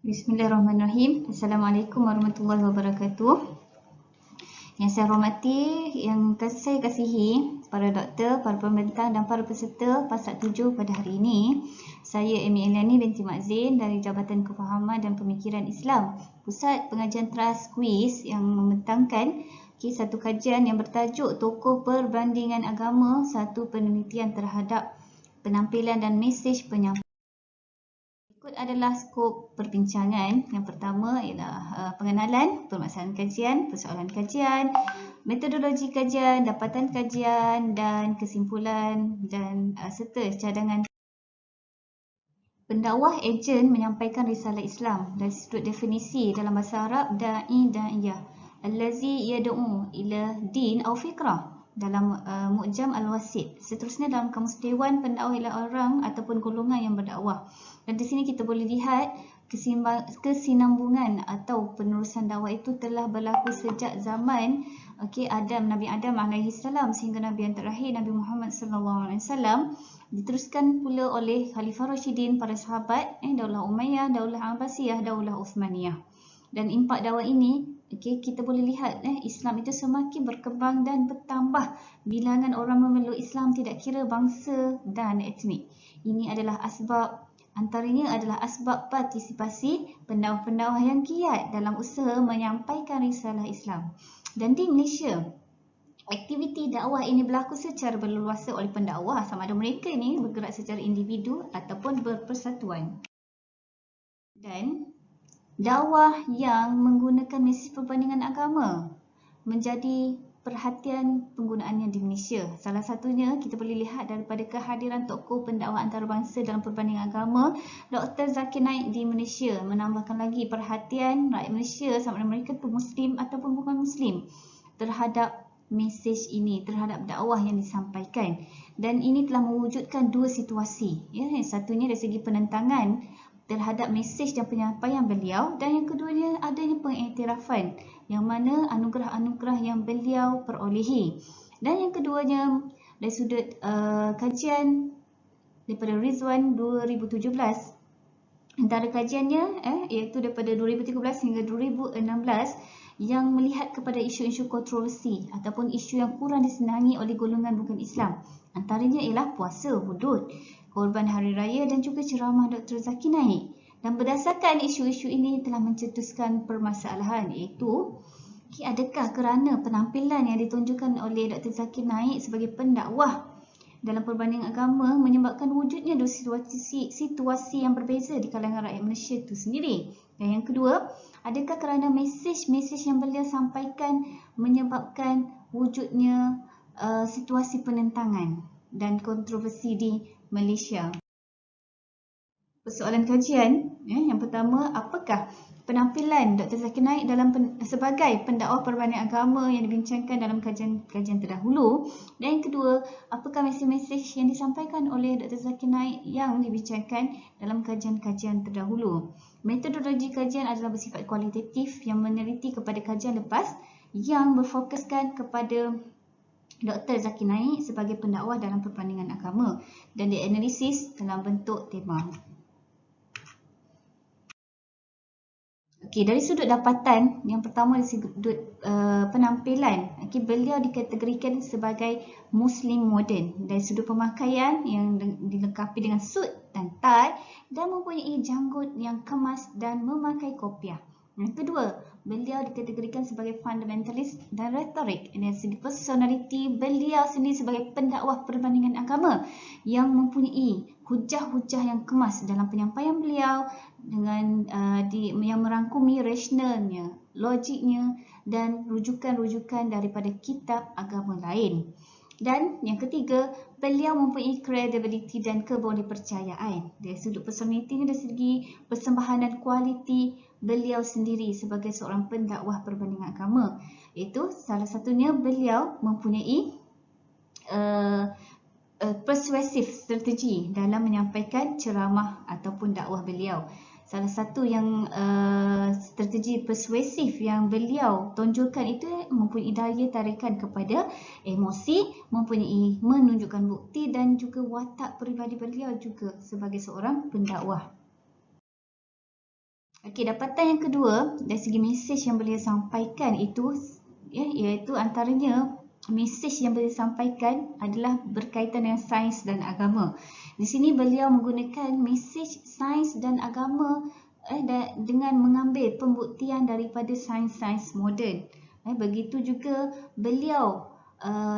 Bismillahirrahmanirrahim. Assalamualaikum warahmatullahi wabarakatuh. Yang saya hormati, yang saya kasihi, para doktor, para pembentang dan para peserta Pasat 7 pada hari ini. Saya Amy Eliani binti Mak Zain dari Jabatan Kefahaman dan Pemikiran Islam, Pusat Pengajian Trust Quiz yang membentangkan satu kajian yang bertajuk Tokoh Perbandingan Agama, satu penelitian terhadap penampilan dan mesej penyampaian. Berikut adalah skop perbincangan. Yang pertama ialah pengenalan, permasalahan kajian, persoalan kajian, metodologi kajian, dapatan kajian dan kesimpulan dan serta cadangan. Pendakwah ejen menyampaikan risalah Islam dari sudut definisi dalam bahasa Arab da'i da'iyah allazi yad'u ila din aw fikrah dalam Mu'jam Al-Wasit. Seterusnya dalam Kamus Dewan, pendakwah ialah orang ataupun golongan yang berdakwah. Dan di sini kita boleh lihat kesinambungan atau penerusan dakwah itu telah berlaku sejak zaman Nabi Adam alaihi salam sehingga Nabi yang terakhir Nabi Muhammad sallallahu alaihi wasallam, diteruskan pula oleh Khalifah Rashidin, para sahabat, Daulah Umayyah, Daulah Abbasiyah, Daulah Uthmaniyah. Dan impak dakwah ini kita boleh lihat Islam itu semakin berkembang dan bertambah bilangan orang memeluk Islam tidak kira bangsa dan etnik. Ini adalah antaranya adalah asbab partisipasi pendakwah-pendakwah yang giat dalam usaha menyampaikan risalah Islam. Dan di Malaysia, aktiviti dakwah ini berlaku secara berleluasa oleh pendakwah, sama ada mereka ini bergerak secara individu ataupun berpersatuan. Dan dakwah yang menggunakan mesej perbandingan agama menjadi perhatian penggunaannya di Malaysia. Salah satunya kita boleh lihat daripada kehadiran tokoh pendakwah antarabangsa dalam perbandingan agama, Dr. Zakir Naik di Malaysia, menambahkan lagi perhatian rakyat Malaysia sama ada mereka itu Muslim ataupun bukan Muslim terhadap mesej ini, terhadap dakwah yang disampaikan. Dan ini telah mewujudkan dua situasi. Satunya dari segi penentangan terhadap mesej dan penyampaian beliau, dan yang keduanya adanya pengiktirafan yang mana anugerah-anugerah yang beliau perolehi. Dan yang keduanya dari sudut kajian daripada Rizwan 2017, antara kajiannya iaitu daripada 2013 hingga 2016 yang melihat kepada isu-isu kontroversi ataupun isu yang kurang disenangi oleh golongan bukan Islam. Antaranya ialah puasa, hudud, korban hari raya dan juga ceramah Dr. Zakir Naik. Dan berdasarkan isu-isu ini telah mencetuskan permasalahan, iaitu adakah kerana penampilan yang ditunjukkan oleh Dr. Zakir Naik sebagai pendakwah dalam perbandingan agama menyebabkan wujudnya dua situasi yang berbeza di kalangan rakyat Malaysia itu sendiri. Dan yang kedua, adakah kerana mesej-mesej yang beliau sampaikan menyebabkan wujudnya situasi penentangan dan kontroversi di Malaysia. Persoalan kajian, yang pertama, apakah penampilan Dr. Zakir Naik sebagai pendakwah perbandingan agama yang dibincangkan dalam kajian terdahulu, dan yang kedua, apakah mesej-mesej yang disampaikan oleh Dr. Zakir Naik yang dibincangkan dalam kajian-kajian terdahulu. Metodologi kajian adalah bersifat kualitatif yang meneliti kepada kajian lepas yang berfokuskan kepada Dr. Zakir Naik sebagai pendakwah dalam perbandingan agama dan dianalisis dalam bentuk tema. Dari sudut dapatan, yang pertama dari sudut penampilan, beliau dikategorikan sebagai Muslim moden. Dari sudut pemakaian yang dilengkapi dengan suit dan tie dan mempunyai janggut yang kemas dan memakai kopiah. Yang kedua, beliau dikategorikan sebagai fundamentalist dan retorik. Dari segi personality, beliau sendiri sebagai pendakwah perbandingan agama yang mempunyai hujah-hujah yang kemas dalam penyampaian beliau dengan yang merangkumi rasionalnya, logiknya dan rujukan-rujukan daripada kitab agama lain. Dan yang ketiga, beliau mempunyai credibility dan kebolehpercayaan. Dari sudut personality dari segi persembahan dan kualiti beliau sendiri sebagai seorang pendakwah perbandingan agama, iaitu salah satunya beliau mempunyai persuasif strategi dalam menyampaikan ceramah ataupun dakwah beliau. Salah satu yang strategi persuasif yang beliau tonjolkan itu mempunyai daya tarikan kepada emosi, mempunyai menunjukkan bukti dan juga watak peribadi beliau juga sebagai seorang pendakwah. Okey, dapatan yang kedua dari segi mesej yang beliau sampaikan itu iaitu antaranya mesej yang beliau sampaikan adalah berkaitan dengan sains dan agama. Di sini beliau menggunakan mesej sains dan agama dengan mengambil pembuktian daripada sains-sains moden. Begitu juga beliau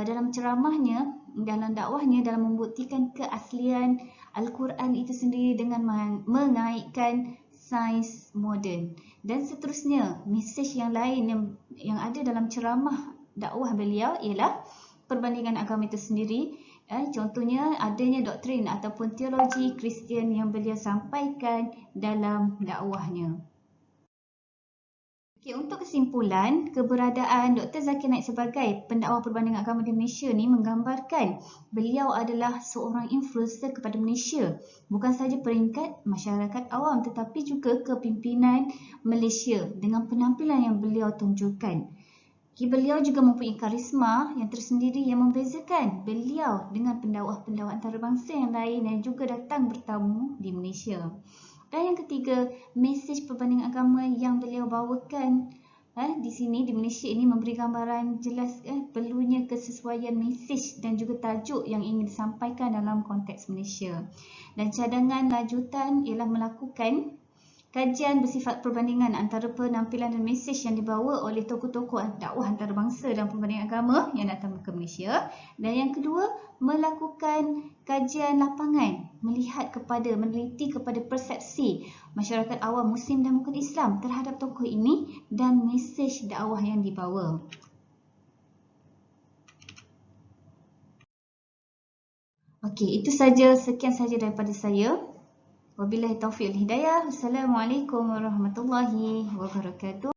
dalam ceramahnya, dalam dakwahnya, dalam membuktikan keaslian Al-Quran itu sendiri dengan mengaitkan sains moden. Dan seterusnya, mesej yang lain yang ada dalam ceramah dakwah beliau ialah perbandingan agama itu sendiri. Contohnya adanya doktrin ataupun teologi Kristian yang beliau sampaikan dalam dakwahnya. Okay, untuk kesimpulan, keberadaan Dr. Zakir Naik sebagai pendakwah perbandingan agama di Malaysia ni menggambarkan beliau adalah seorang influencer kepada Malaysia. Bukan sahaja peringkat masyarakat awam tetapi juga kepimpinan Malaysia dengan penampilan yang beliau tunjukkan. Beliau juga mempunyai karisma yang tersendiri yang membezakan beliau dengan pendakwah-pendakwah antarabangsa yang lain yang juga datang bertamu di Malaysia. Dan yang ketiga, mesej perbandingan agama yang beliau bawakan di sini di Malaysia ini memberi gambaran jelas perlunya kesesuaian mesej dan juga tajuk yang ingin disampaikan dalam konteks Malaysia. Dan cadangan lanjutan ialah melakukan kajian bersifat perbandingan antara penampilan dan mesej yang dibawa oleh tokoh-tokoh dakwah antarabangsa dan perbandingan agama yang datang ke Malaysia. Dan yang kedua, melakukan kajian lapangan, meneliti kepada persepsi masyarakat awam Muslim dan bukan Islam terhadap tokoh ini dan mesej dakwah yang dibawa. Okey, itu saja, sekian saja daripada saya. Wabillahi taufiq wal hidayah. Assalamualaikum warahmatullahi wabarakatuh.